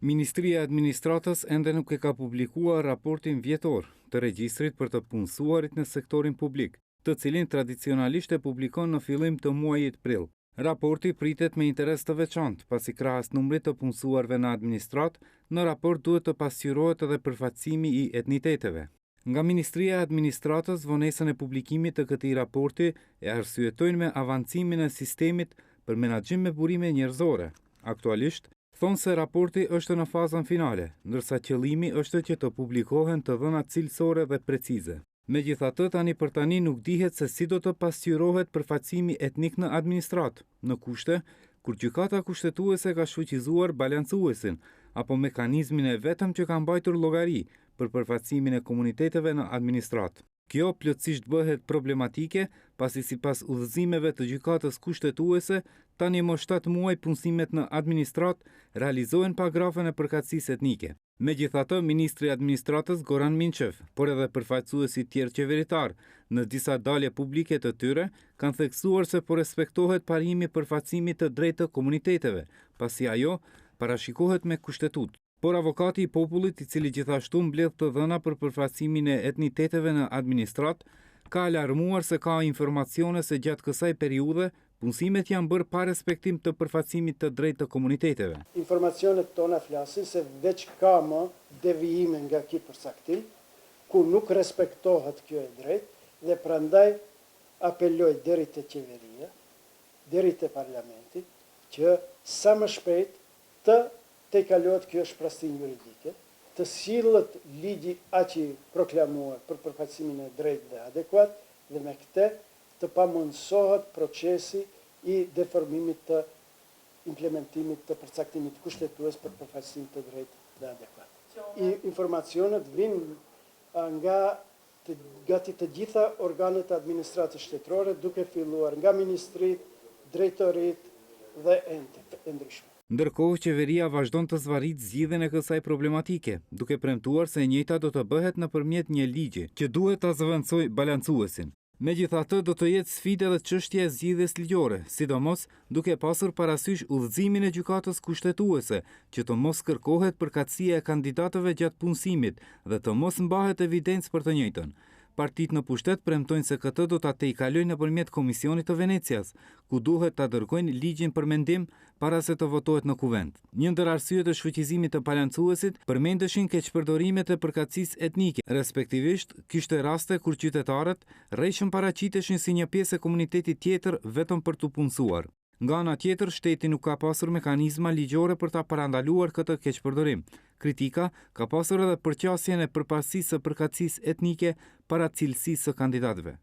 Ministria e Administratës ende nuk e ka publikuar raportin vjetor të regjistrit për të punësuarit në sektorin publik, të cilin tradicionalisht e publikon në fillim të muajit prill. Raporti pritet me interes të veçantë, pasi krahas numrit të punësuarve në administrat, në raport duhet të pasqyrohet edhe përfaqësimi i etniteteve. Nga Ministria e Administratës vonesën e publikimit të këtij raporti e arsyetojnë me avancimin e sistemit për menaxhim me burime njerëzore. Aktualisht, thonë se raporti është në fazën finale, ndërsa qëllimi është që të publikohen të dhënat cilësore dhe precize. Megjithatë, tani për tani nuk dihet se si do të pasqyrohet përfaqësimi etnik në administrat, në kushte kur gjykata kushtetuese ka shfuqizuar balancuesin apo mekanizmin e vetëm që ka mbajtur llogari për përfaqësimin e komuniteteve në administrat. Kjo plotësisht bëhet problematike, pasi sipas udhëzimeve të gjykatës kushtetuese, tani më 7 muaj punësimet në administrat realizohen pa grafën e përkatësisë etnike. Megjithatë, Ministri i Administratës Goran Minçev, por edhe përfaqësuesit tjerë qeveritar, në disa dalje publike të tyre, kanë theksuar se po respektohet parimi përfaqësimit të drejtë të komuniteteve, pasi ajo parashikohet me kushtetut. Por avokati i popullit, i cili gjithashtu mbledh të dhëna për përfaqësimin e etniteteve në administrat, ka alarmuar se ka informacione se gjatë kësaj periudhe punësimet janë bërë pa respektim të përfaqësimit të drejtë të komuniteteve. Informacionet tona flasin se veç ka më devijime nga ky përcaktim, ku nuk respektohet kjo e drejtë dhe prandaj apeloj deri te qeveria, deri te parlamenti, që sa më shpejt të kalohet kjo shprastim juridike, të sillet ligji aqi proklamuar për përfaqësimin e drejtë dhe adekuat, dhe me këtë të pamundsohet procesi i deformimit të implementimit të përcaktimit kushtetues për përfaqësim të drejtë dhe adekuat. Informacionet vinë nga gati të gjitha organet administratës shtetërore, duke filluar nga ministrit, drejtorit dhe entet e ndryshme. Ndërkohë, qeveria vazhdon të zvarrit zgjidhjen e kësaj problematike, duke premtuar se e njëjta do të bëhet nëpërmjet një ligji që duhet ta zëvendësojë balancuesin. Megjithatë, do të jetë sfidë edhe çështja e zgjidhjes ligjore, sidomos duke pasur parasysh udhëzimin e gjykatës kushtetuese, që të mos kërkohet përkatësia e kandidatëve gjatë punësimit dhe të mos mbahet evidencë për të njëjtën. Partitë në pushtet premtojnë se këtë do ta tejkalojnë nëpërmjet Komisionit të Venecias, ku duhet ta dërgojnë ligjin për mendim para se të votohet në kuvent. Një ndër arsyet të shfuqizimit të balancuesit përmendeshin keqpërdorimet e përkatësisë etnike, respektivisht kishte raste kur qytetarët rrejshëm paraqiteshin si një pjesë e komunitetit tjetër vetëm për të punësuar. Nga ana tjetër, shteti nuk ka pasur mekanizma ligjore për ta parandaluar këtë keqpërdorim. Kritika ka pasur edhe përqasjen e përparësisë së përkatësisë etnike para cilësisë së kandidatëve.